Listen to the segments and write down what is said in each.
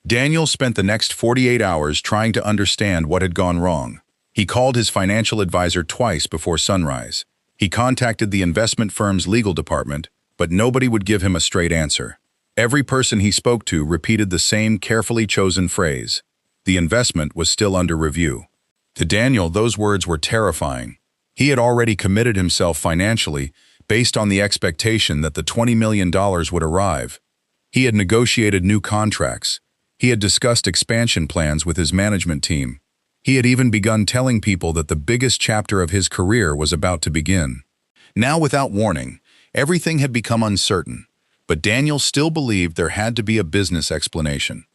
Daniel spent the next 48 hours trying to understand what had gone wrong. He called his financial advisor twice before sunrise. He contacted the investment firm's legal department, but nobody would give him a straight answer. Every person he spoke to repeated the same carefully chosen phrase: the investment was still under review. To Daniel, those words were terrifying. He had already committed himself financially based on the expectation that the $20 million would arrive. He had negotiated new contracts. He had discussed expansion plans with his management team. He had even begun telling people that the biggest chapter of his career was about to begin. Now, without warning, everything had become uncertain, but Daniel still believed there had to be a business explanation.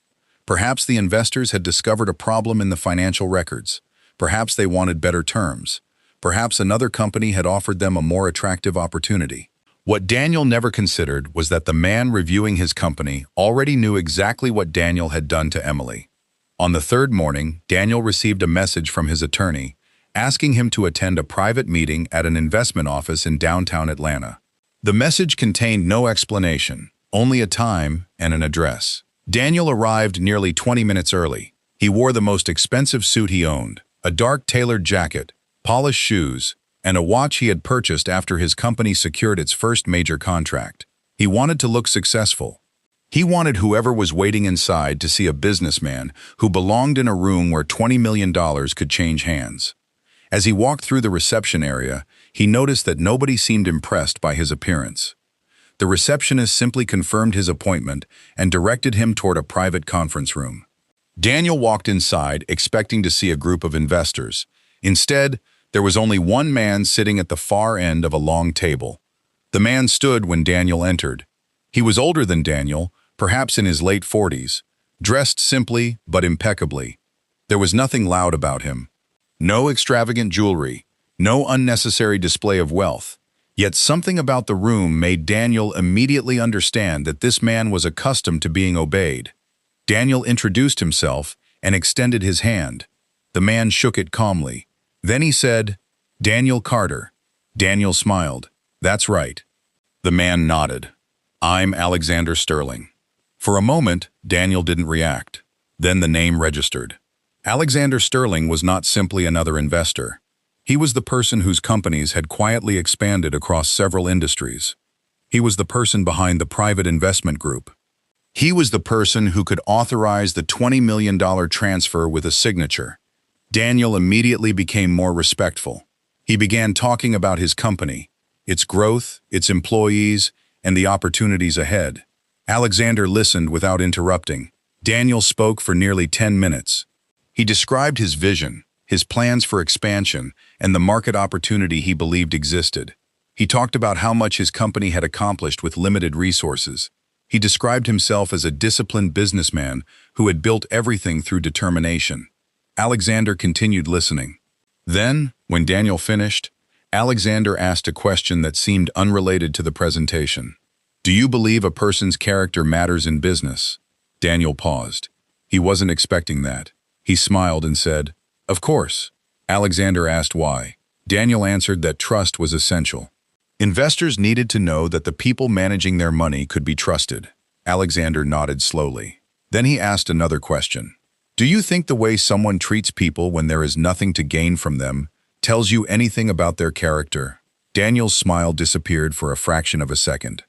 Perhaps the investors had discovered a problem in the financial records. Perhaps they wanted better terms. Perhaps another company had offered them a more attractive opportunity. What Daniel never considered was that the man reviewing his company already knew exactly what Daniel had done to Emily. On the third morning, Daniel received a message from his attorney asking him to attend a private meeting at an investment office in downtown Atlanta. The message contained no explanation, only a time and an address. Daniel arrived nearly 20 minutes early. He wore the most expensive suit he owned, a dark tailored jacket, polished shoes, and a watch he had purchased after his company secured its first major contract. He wanted to look successful. He wanted whoever was waiting inside to see a businessman who belonged in a room where $20 million could change hands. As he walked through the reception area, he noticed that nobody seemed impressed by his appearance. The receptionist simply confirmed his appointment and directed him toward a private conference room. Daniel walked inside, expecting to see a group of investors. Instead, there was only one man sitting at the far end of a long table. The man stood when Daniel entered. He was older than Daniel, perhaps in his late 40s, dressed simply but impeccably. There was nothing loud about him. No extravagant jewelry, no unnecessary display of wealth. Yet something about the room made Daniel immediately understand that this man was accustomed to being obeyed. Daniel introduced himself and extended his hand. The man shook it calmly. Then he said, "Daniel Carter." Daniel smiled. "That's right." The man nodded. "I'm Alexander Sterling." For a moment, Daniel didn't react. Then the name registered. Alexander Sterling was not simply another investor. He was the person whose companies had quietly expanded across several industries. He was the person behind the private investment group. He was the person who could authorize the $20 million transfer with a signature. Daniel immediately became more respectful. He began talking about his company, its growth, its employees, and the opportunities ahead. Alexander listened without interrupting. Daniel spoke for nearly 10 minutes. He described his vision, his plans for expansion, and the market opportunity he believed existed. He talked about how much his company had accomplished with limited resources. He described himself as a disciplined businessman who had built everything through determination. Alexander continued listening. Then, when Daniel finished, Alexander asked a question that seemed unrelated to the presentation. "Do you believe a person's character matters in business?" Daniel paused. He wasn't expecting that. He smiled and said, "Of course." Alexander asked why. Daniel answered that trust was essential. Investors needed to know that the people managing their money could be trusted. Alexander nodded slowly. Then he asked another question. "Do you think the way someone treats people when there is nothing to gain from them tells you anything about their character?" Daniel's smile disappeared for a fraction of a second.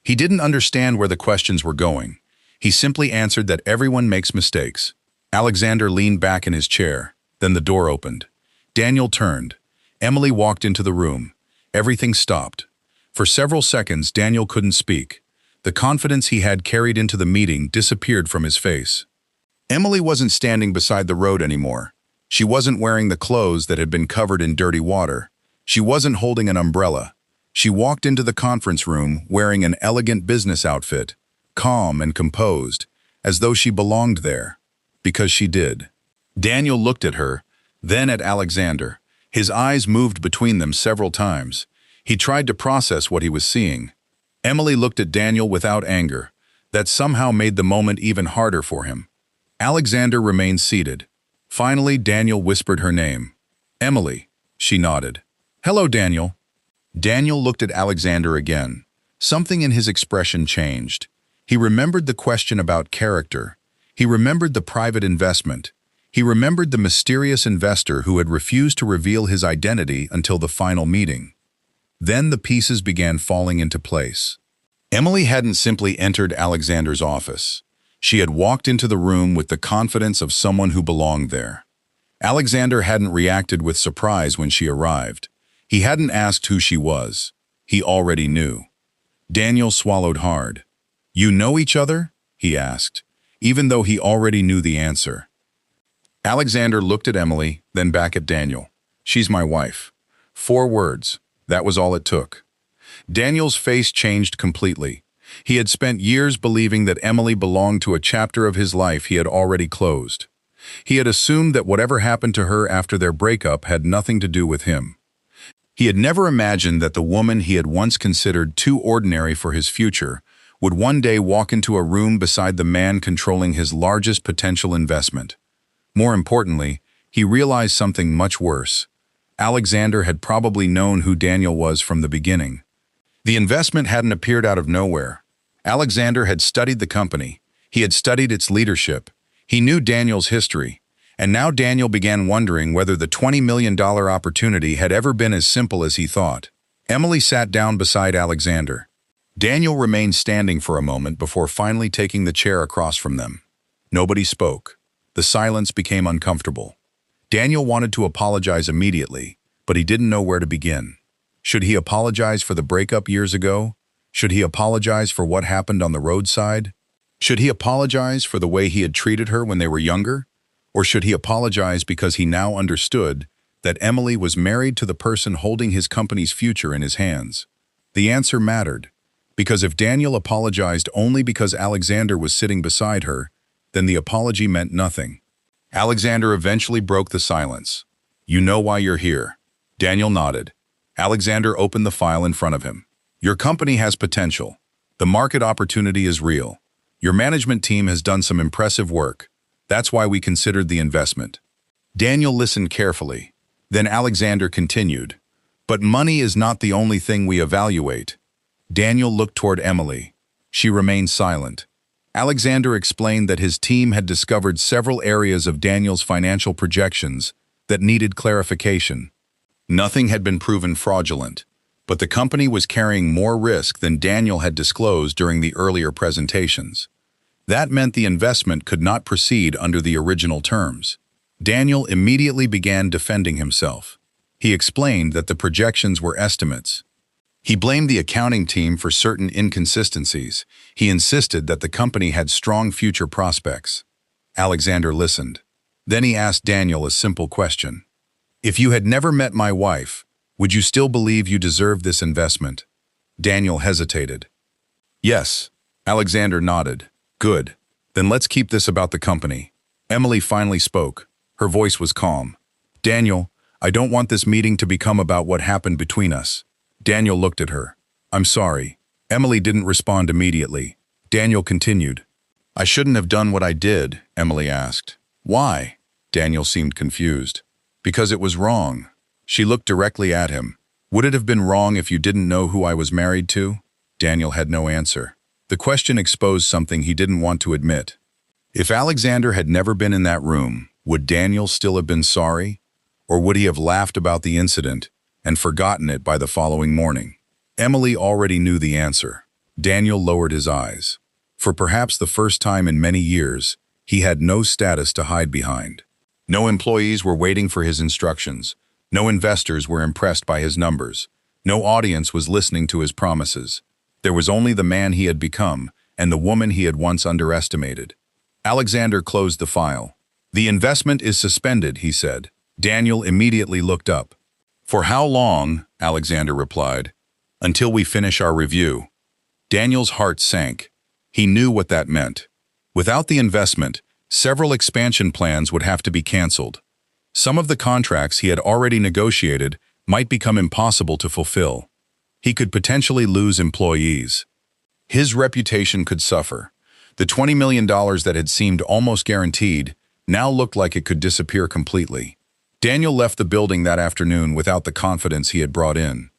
He didn't understand where the questions were going. He simply answered that everyone makes mistakes. Alexander leaned back in his chair. Then the door opened. Daniel turned. Emily walked into the room. Everything stopped. For several seconds, Daniel couldn't speak. The confidence he had carried into the meeting disappeared from his face. Emily wasn't standing beside the road anymore. She wasn't wearing the clothes that had been covered in dirty water. She wasn't holding an umbrella. She walked into the conference room wearing an elegant business outfit, calm and composed, as though she belonged there. Because she did. Daniel looked at her, then at Alexander. His eyes moved between them several times. He tried to process what he was seeing. Emily looked at Daniel without anger. That somehow made the moment even harder for him. Alexander remained seated. Finally, Daniel whispered her name. "Emily." She nodded. "Hello, Daniel." Daniel looked at Alexander again. Something in his expression changed. He remembered the question about character. He remembered the private investment. He remembered the mysterious investor who had refused to reveal his identity until the final meeting. Then the pieces began falling into place. Emily hadn't simply entered Alexander's office. She had walked into the room with the confidence of someone who belonged there. Alexander hadn't reacted with surprise when she arrived. He hadn't asked who she was. He already knew. Daniel swallowed hard. "You know each other?" he asked, even though he already knew the answer. Alexander looked at Emily, then back at Daniel. "She's my wife." 4 words. That was all it took. Daniel's face changed completely. He had spent years believing that Emily belonged to a chapter of his life he had already closed. He had assumed that whatever happened to her after their breakup had nothing to do with him. He had never imagined that the woman he had once considered too ordinary for his future would one day walk into a room beside the man controlling his largest potential investment. More importantly, he realized something much worse. Alexander had probably known who Daniel was from the beginning. The investment hadn't appeared out of nowhere. Alexander had studied the company. He had studied its leadership. He knew Daniel's history. And now Daniel began wondering whether the $20 million opportunity had ever been as simple as he thought. Emily sat down beside Alexander. Daniel remained standing for a moment before finally taking the chair across from them. Nobody spoke. The silence became uncomfortable. Daniel wanted to apologize immediately, but he didn't know where to begin. Should he apologize for the breakup years ago? Should he apologize for what happened on the roadside? Should he apologize for the way he had treated her when they were younger? Or should he apologize because he now understood that Emily was married to the person holding his company's future in his hands? The answer mattered, because if Daniel apologized only because Alexander was sitting beside her, then the apology meant nothing. Alexander eventually broke the silence. "You know why you're here." Daniel nodded. Alexander opened the file in front of him. "Your company has potential. The market opportunity is real. Your management team has done some impressive work. That's why we considered the investment." Daniel listened carefully. Then Alexander continued, "But money is not the only thing we evaluate." Daniel looked toward Emily. She remained silent. Alexander explained that his team had discovered several areas of Daniel's financial projections that needed clarification. Nothing had been proven fraudulent, but the company was carrying more risk than Daniel had disclosed during the earlier presentations. That meant the investment could not proceed under the original terms. Daniel immediately began defending himself. He explained that the projections were estimates. He blamed the accounting team for certain inconsistencies. He insisted that the company had strong future prospects. Alexander listened. Then he asked Daniel a simple question. "If you had never met my wife, would you still believe you deserved this investment?" Daniel hesitated. "Yes." Alexander nodded. "Good. Then let's keep this about the company." Emily finally spoke. Her voice was calm. "Daniel, I don't want this meeting to become about what happened between us." Daniel looked at her. "I'm sorry." Emily didn't respond immediately. Daniel continued. "I shouldn't have done what I did," Emily asked. "Why?" Daniel seemed confused. "Because it was wrong." She looked directly at him. "Would it have been wrong if you didn't know who I was married to?" Daniel had no answer. The question exposed something he didn't want to admit. If Alexander had never been in that room, would Daniel still have been sorry? Or would he have laughed about the incident and forgotten it by the following morning? Emily already knew the answer. Daniel lowered his eyes. For perhaps the first time in many years, he had no status to hide behind. No employees were waiting for his instructions. No investors were impressed by his numbers. No audience was listening to his promises. There was only the man he had become and the woman he had once underestimated. Alexander closed the file. "The investment is suspended," he said. Daniel immediately looked up. "For how long?" Alexander replied. "Until we finish our review." Daniel's heart sank. He knew what that meant. Without the investment, several expansion plans would have to be canceled. Some of the contracts he had already negotiated might become impossible to fulfill. He could potentially lose employees. His reputation could suffer. The $20 million that had seemed almost guaranteed now looked like it could disappear completely. Daniel left the building that afternoon without the confidence he had brought in.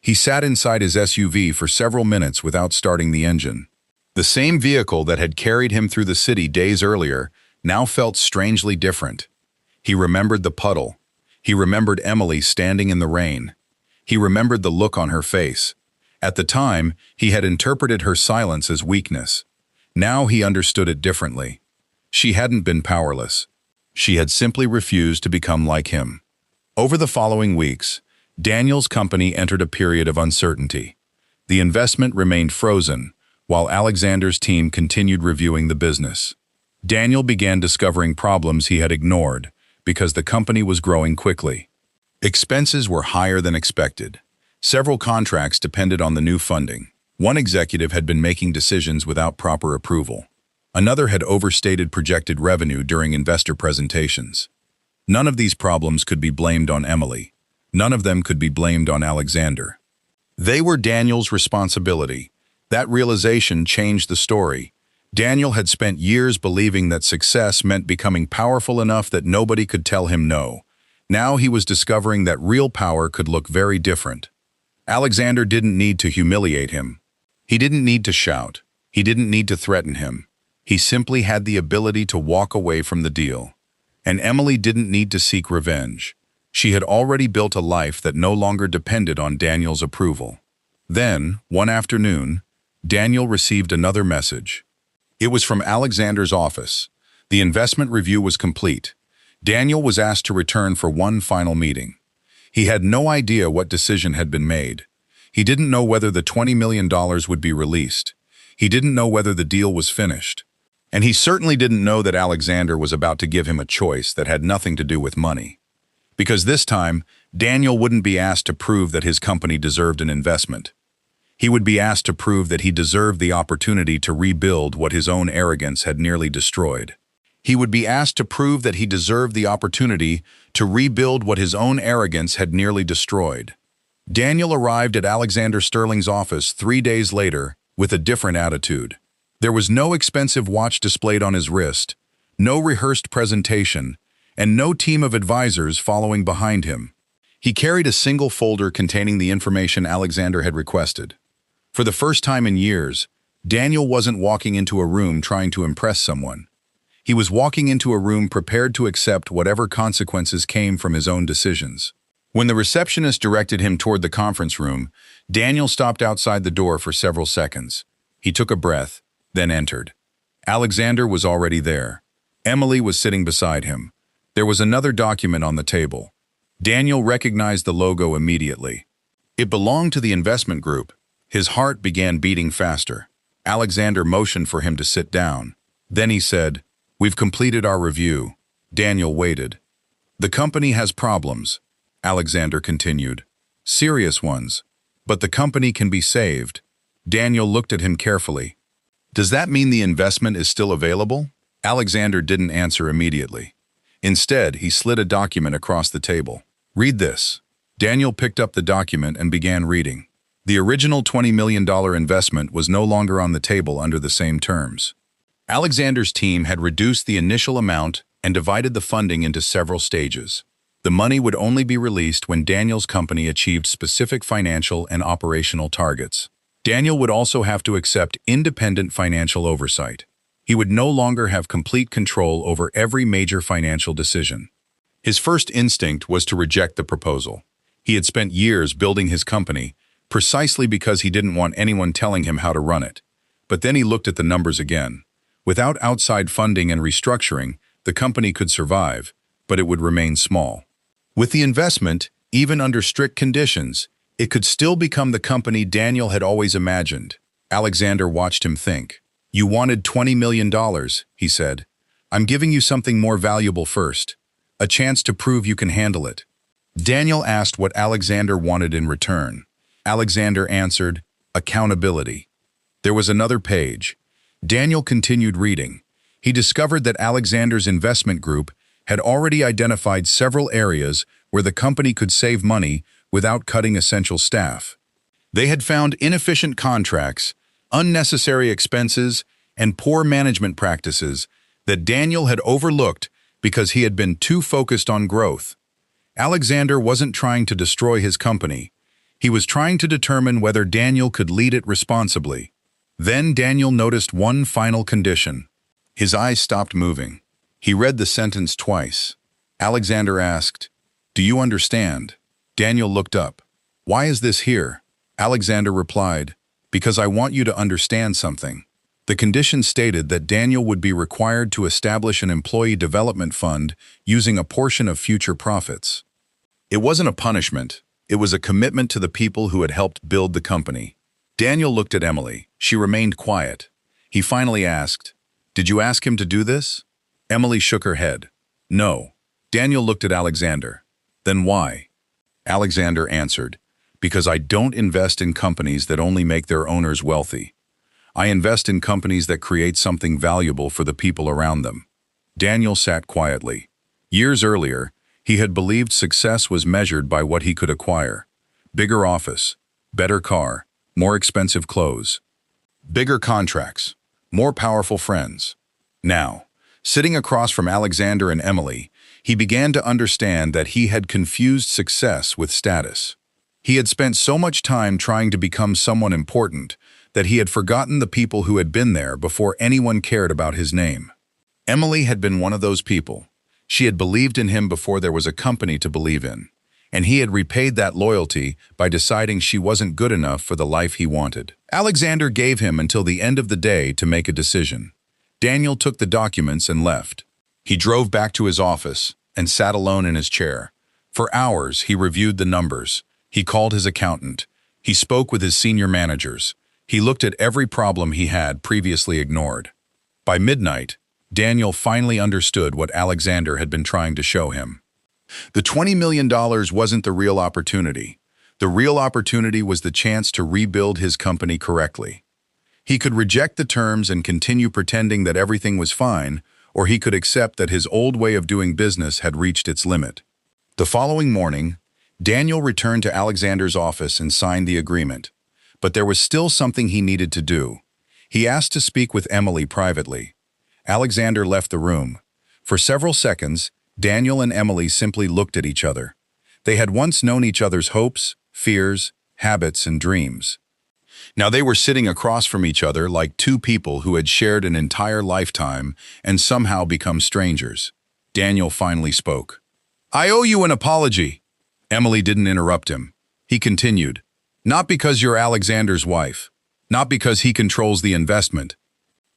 He sat inside his SUV for several minutes without starting the engine. The same vehicle that had carried him through the city days earlier now felt strangely different. He remembered the puddle. He remembered Emily standing in the rain. He remembered the look on her face. At the time, he had interpreted her silence as weakness. Now he understood it differently. She hadn't been powerless. She had simply refused to become like him. Over the following weeks, Daniel's company entered a period of uncertainty. The investment remained frozen, while Alexander's team continued reviewing the business. Daniel began discovering problems he had ignored because the company was growing quickly. Expenses were higher than expected. Several contracts depended on the new funding. One executive had been making decisions without proper approval. Another had overstated projected revenue during investor presentations. None of these problems could be blamed on Emily. None of them could be blamed on Alexander. They were Daniel's responsibility. That realization changed the story. Daniel had spent years believing that success meant becoming powerful enough that nobody could tell him no. Now he was discovering that real power could look very different. Alexander didn't need to humiliate him. He didn't need to shout. He didn't need to threaten him. He simply had the ability to walk away from the deal. And Emily didn't need to seek revenge. She had already built a life that no longer depended on Daniel's approval. Then, one afternoon, Daniel received another message. It was from Alexander's office. The investment review was complete. Daniel was asked to return for one final meeting. He had no idea what decision had been made. He didn't know whether the $20 million would be released. He didn't know whether the deal was finished. And he certainly didn't know that Alexander was about to give him a choice that had nothing to do with money. Because this time, Daniel wouldn't be asked to prove that his company deserved an investment. He would be asked to prove that he deserved the opportunity to rebuild what his own arrogance had nearly destroyed. He would be asked to prove that he deserved the opportunity to rebuild what his own arrogance had nearly destroyed. Daniel arrived at Alexander Sterling's office 3 days later with a different attitude. There was no expensive watch displayed on his wrist, no rehearsed presentation, and no team of advisors following behind him. He carried a single folder containing the information Alexander had requested. For the first time in years, Daniel wasn't walking into a room trying to impress someone. He was walking into a room prepared to accept whatever consequences came from his own decisions. When the receptionist directed him toward the conference room, Daniel stopped outside the door for several seconds. He took a breath, then entered. Alexander was already there. Emily was sitting beside him. There was another document on the table. Daniel recognized the logo immediately. It belonged to the investment group. His heart began beating faster. Alexander motioned for him to sit down. Then he said, "We've completed our review." Daniel waited. "The company has problems," Alexander continued. "Serious ones. But the company can be saved." Daniel looked at him carefully. "Does that mean the investment is still available?" Alexander didn't answer immediately. Instead, he slid a document across the table. "Read this." Daniel picked up the document and began reading. The original $20 million investment was no longer on the table under the same terms. Alexander's team had reduced the initial amount and divided the funding into several stages. The money would only be released when Daniel's company achieved specific financial and operational targets. Daniel would also have to accept independent financial oversight. He would no longer have complete control over every major financial decision. His first instinct was to reject the proposal. He had spent years building his company precisely because he didn't want anyone telling him how to run it. But then he looked at the numbers again. Without outside funding and restructuring, the company could survive, but it would remain small. With the investment, even under strict conditions, it could still become the company Daniel had always imagined. Alexander watched him think. "You wanted $20 million, he said. "I'm giving you something more valuable first. A chance to prove you can handle it." Daniel asked what Alexander wanted in return. Alexander answered, "Accountability." There was another page. Daniel continued reading. He discovered that Alexander's investment group had already identified several areas where the company could save money without cutting essential staff. They had found inefficient contracts, unnecessary expenses, and poor management practices that Daniel had overlooked because he had been too focused on growth. Alexander wasn't trying to destroy his company. He was trying to determine whether Daniel could lead it responsibly. Then Daniel noticed one final condition. His eyes stopped moving. He read the sentence twice. Alexander asked, "Do you understand?" Daniel looked up. "Why is this here?" Alexander replied, "Because I want you to understand something." The condition stated that Daniel would be required to establish an employee development fund using a portion of future profits. It wasn't a punishment. It was a commitment to the people who had helped build the company. Daniel looked at Emily. She remained quiet. He finally asked, "Did you ask him to do this?" Emily shook her head. "No." Daniel looked at Alexander. "Then why?" Alexander answered, "Because I don't invest in companies that only make their owners wealthy. I invest in companies that create something valuable for the people around them." Daniel sat quietly. Years earlier, he had believed success was measured by what he could acquire. Bigger office, better car, more expensive clothes, bigger contracts, more powerful friends. Now, sitting across from Alexander and Emily, he began to understand that he had confused success with status. He had spent so much time trying to become someone important that he had forgotten the people who had been there before anyone cared about his name. Emily had been one of those people. She had believed in him before there was a company to believe in, and he had repaid that loyalty by deciding she wasn't good enough for the life he wanted. Alexander gave him until the end of the day to make a decision. Daniel took the documents and left. He drove back to his office and sat alone in his chair. For hours, he reviewed the numbers. He called his accountant. He spoke with his senior managers. He looked at every problem he had previously ignored. By midnight, Daniel finally understood what Alexander had been trying to show him. The $20 million wasn't the real opportunity. The real opportunity was the chance to rebuild his company correctly. He could reject the terms and continue pretending that everything was fine, or he could accept that his old way of doing business had reached its limit. The following morning, Daniel returned to Alexander's office and signed the agreement. But there was still something he needed to do. He asked to speak with Emily privately. Alexander left the room. For several seconds, Daniel and Emily simply looked at each other. They had once known each other's hopes, fears, habits, and dreams. Now they were sitting across from each other like two people who had shared an entire lifetime and somehow become strangers. Daniel finally spoke. "I owe you an apology." Emily didn't interrupt him. He continued, "Not because you're Alexander's wife, not because he controls the investment,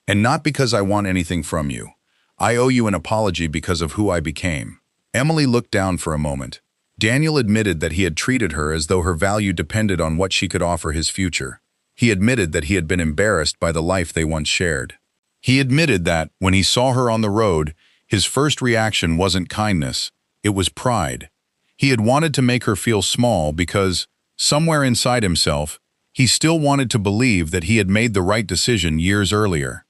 and not because I want anything from you. I owe you an apology because of who I became." Emily looked down for a moment. Daniel admitted that he had treated her as though her value depended on what she could offer his future. He admitted that he had been embarrassed by the life they once shared. He admitted that, when he saw her on the road, his first reaction wasn't kindness, it was pride. He had wanted to make her feel small because, somewhere inside himself, he still wanted to believe that he had made the right decision years earlier.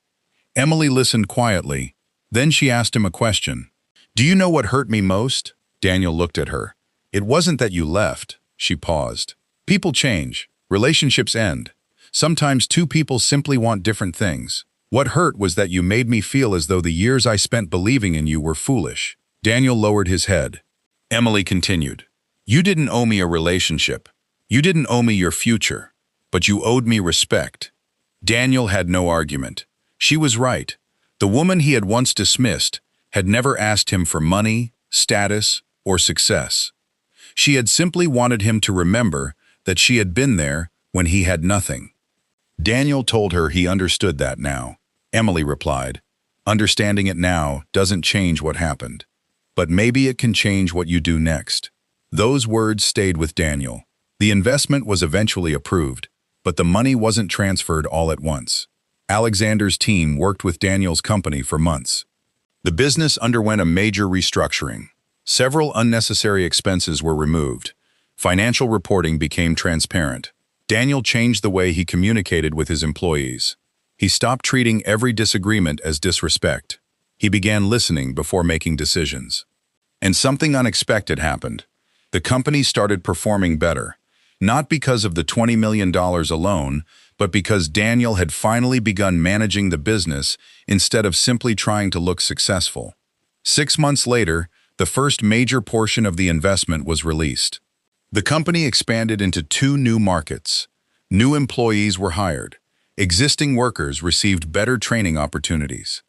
Emily listened quietly. Then she asked him a question. "Do you know what hurt me most?" Daniel looked at her. "It wasn't that you left." She paused. "People change. Relationships end. Sometimes two people simply want different things. What hurt was that you made me feel as though the years I spent believing in you were foolish." Daniel lowered his head. Emily continued, "You didn't owe me a relationship. You didn't owe me your future. But you owed me respect." Daniel had no argument. She was right. The woman he had once dismissed had never asked him for money, status, or success. She had simply wanted him to remember that she had been there when he had nothing. Daniel told her he understood that now. Emily replied, "Understanding it now doesn't change what happened. But maybe it can change what you do next." Those words stayed with Daniel. The investment was eventually approved, but the money wasn't transferred all at once. Alexander's team worked with Daniel's company for months. The business underwent a major restructuring. Several unnecessary expenses were removed. Financial reporting became transparent. Daniel changed the way he communicated with his employees. He stopped treating every disagreement as disrespect. He began listening before making decisions. And something unexpected happened. The company started performing better, not because of the $20 million alone, but because Daniel had finally begun managing the business instead of simply trying to look successful. 6 months later, the first major portion of the investment was released. The company expanded into 2 new markets. New employees were hired. Existing workers received better training opportunities.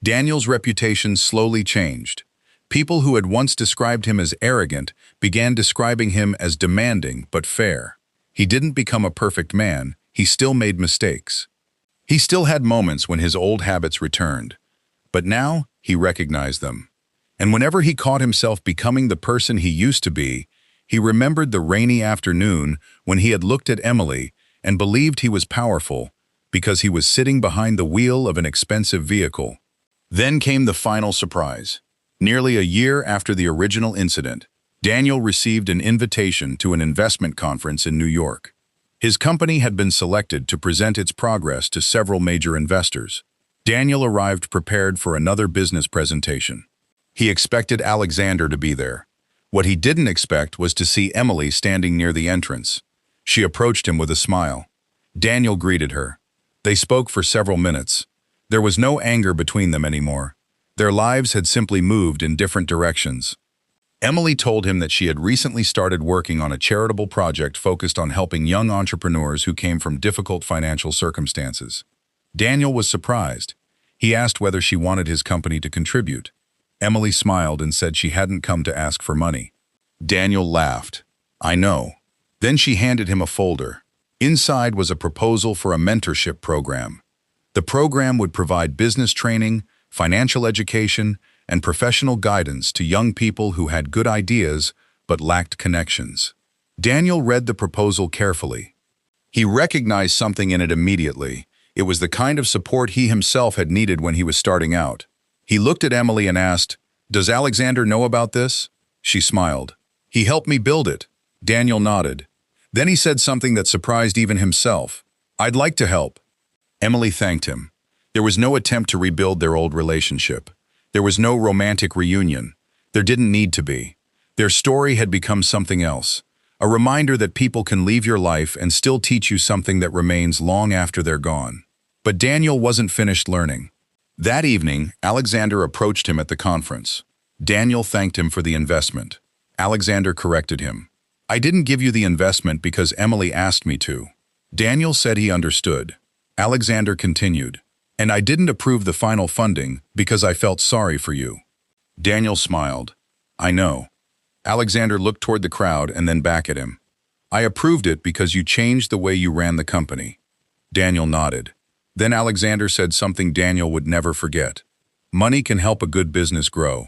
Daniel's reputation slowly changed. People who had once described him as arrogant began describing him as demanding but fair. He didn't become a perfect man, he still made mistakes. He still had moments when his old habits returned. But now, he recognized them. And whenever he caught himself becoming the person he used to be, he remembered the rainy afternoon when he had looked at Emily and believed he was powerful because he was sitting behind the wheel of an expensive vehicle. Then came the final surprise. Nearly a year after the original incident, Daniel received an invitation to an investment conference in New York. His company had been selected to present its progress to several major investors. Daniel arrived prepared for another business presentation. He expected Alexander to be there. What he didn't expect was to see Emily standing near the entrance. She approached him with a smile. Daniel greeted her. They spoke for several minutes. There was no anger between them anymore. Their lives had simply moved in different directions. Emily told him that she had recently started working on a charitable project focused on helping young entrepreneurs who came from difficult financial circumstances. Daniel was surprised. He asked whether she wanted his company to contribute. Emily smiled and said she hadn't come to ask for money. Daniel laughed. "I know." Then she handed him a folder. Inside was a proposal for a mentorship program. The program would provide business training, financial education, and professional guidance to young people who had good ideas but lacked connections. Daniel read the proposal carefully. He recognized something in it immediately. It was the kind of support he himself had needed when he was starting out. He looked at Emily and asked, "Does Alexander know about this?" She smiled. "He helped me build it." Daniel nodded. Then he said something that surprised even himself. "I'd like to help." Emily thanked him. There was no attempt to rebuild their old relationship. There was no romantic reunion. There didn't need to be. Their story had become something else. A reminder that people can leave your life and still teach you something that remains long after they're gone. But Daniel wasn't finished learning. That evening, Alexander approached him at the conference. Daniel thanked him for the investment. Alexander corrected him. "I didn't give you the investment because Emily asked me to." Daniel said he understood. Alexander continued, "And I didn't approve the final funding because I felt sorry for you." Daniel smiled. "I know." Alexander looked toward the crowd and then back at him. "I approved it because you changed the way you ran the company." Daniel nodded. Then Alexander said something Daniel would never forget. "Money can help a good business grow.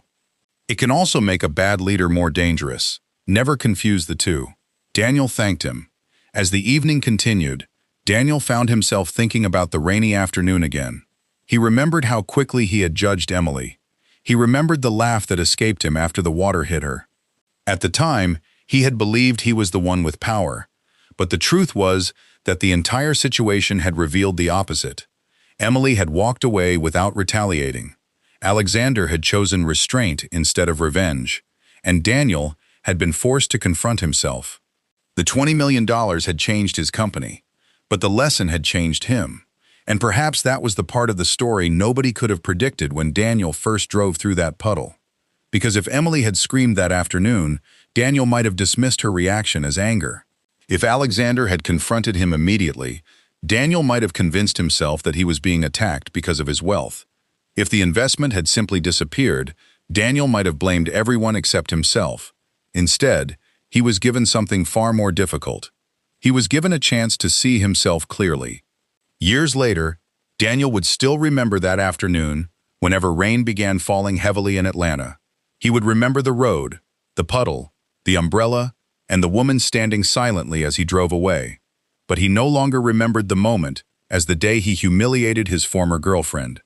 It can also make a bad leader more dangerous. Never confuse the two." Daniel thanked him. As the evening continued, Daniel found himself thinking about the rainy afternoon again. He remembered how quickly he had judged Emily. He remembered the laugh that escaped him after the water hit her. At the time, he had believed he was the one with power. But the truth was that the entire situation had revealed the opposite. Emily had walked away without retaliating. Alexander had chosen restraint instead of revenge. And Daniel had been forced to confront himself. The $20 million had changed his company, but the lesson had changed him. And perhaps that was the part of the story nobody could have predicted when Daniel first drove through that puddle. Because if Emily had screamed that afternoon, Daniel might have dismissed her reaction as anger. If Alexander had confronted him immediately, Daniel might have convinced himself that he was being attacked because of his wealth. If the investment had simply disappeared, Daniel might have blamed everyone except himself. Instead, he was given something far more difficult. He was given a chance to see himself clearly. Years later, Daniel would still remember that afternoon whenever rain began falling heavily in Atlanta. He would remember the road, the puddle, the umbrella, and the woman standing silently as he drove away. But he no longer remembered the moment as the day he humiliated his former girlfriend.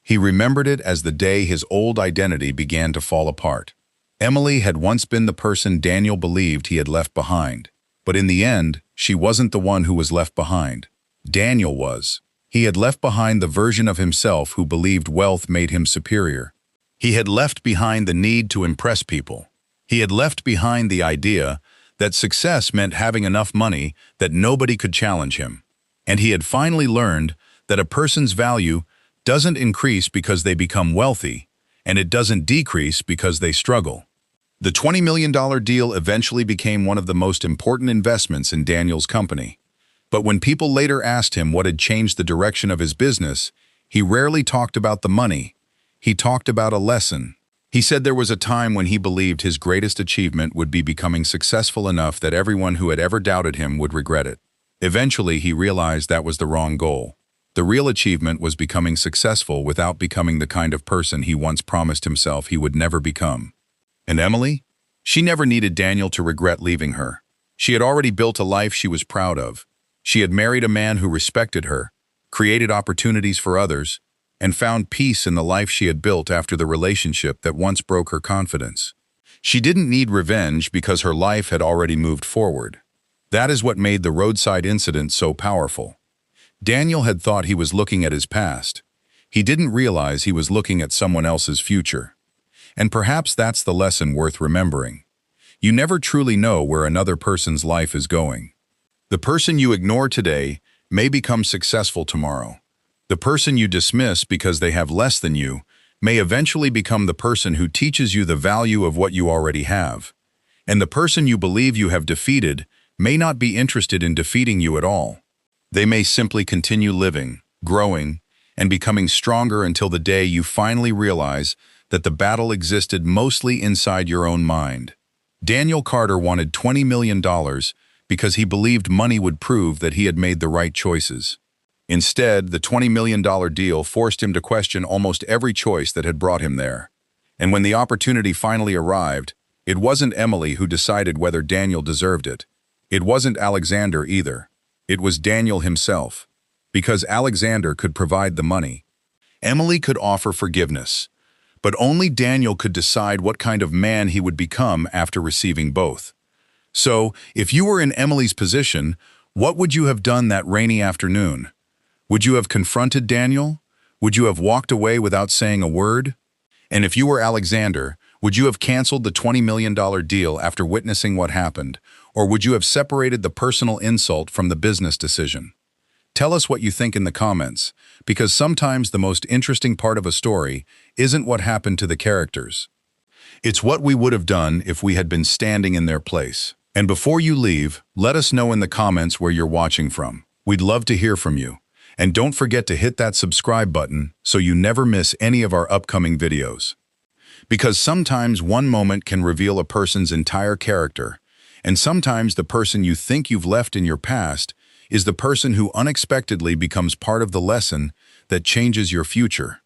He remembered it as the day his old identity began to fall apart. Emily had once been the person Daniel believed he had left behind. But in the end, she wasn't the one who was left behind. Daniel was. He had left behind the version of himself who believed wealth made him superior. He had left behind the need to impress people. He had left behind the idea that success meant having enough money that nobody could challenge him. And he had finally learned that a person's value doesn't increase because they become wealthy, and it doesn't decrease because they struggle. The $20 million deal eventually became one of the most important investments in Daniel's company. But when people later asked him what had changed the direction of his business, he rarely talked about the money. He talked about a lesson. He said there was a time when he believed his greatest achievement would be becoming successful enough that everyone who had ever doubted him would regret it. Eventually, he realized that was the wrong goal. The real achievement was becoming successful without becoming the kind of person he once promised himself he would never become. And Emily? She never needed Daniel to regret leaving her. She had already built a life she was proud of. She had married a man who respected her, created opportunities for others, and found peace in the life she had built after the relationship that once broke her confidence. She didn't need revenge because her life had already moved forward. That is what made the roadside incident so powerful. Daniel had thought he was looking at his past. He didn't realize he was looking at someone else's future. And perhaps that's the lesson worth remembering. You never truly know where another person's life is going. The person you ignore today may become successful tomorrow. The person you dismiss because they have less than you may eventually become the person who teaches you the value of what you already have. And the person you believe you have defeated may not be interested in defeating you at all. They may simply continue living, growing, and becoming stronger until the day you finally realize that the battle existed mostly inside your own mind. Daniel Carter wanted $20 million because he believed money would prove that he had made the right choices. Instead, the $20 million deal forced him to question almost every choice that had brought him there. And when the opportunity finally arrived, it wasn't Emily who decided whether Daniel deserved it. It wasn't Alexander either. It was Daniel himself. Because Alexander could provide the money. Emily could offer forgiveness. But only Daniel could decide what kind of man he would become after receiving both. So, if you were in Emily's position, what would you have done that rainy afternoon? Would you have confronted Daniel? Would you have walked away without saying a word? And if you were Alexander, would you have canceled the $20 million deal after witnessing what happened? Or would you have separated the personal insult from the business decision? Tell us what you think in the comments, because sometimes the most interesting part of a story isn't what happened to the characters. It's what we would have done if we had been standing in their place. And before you leave, let us know in the comments where you're watching from. We'd love to hear from you. And don't forget to hit that subscribe button so you never miss any of our upcoming videos. Because sometimes one moment can reveal a person's entire character, and sometimes the person you think you've left in your past is the person who unexpectedly becomes part of the lesson that changes your future.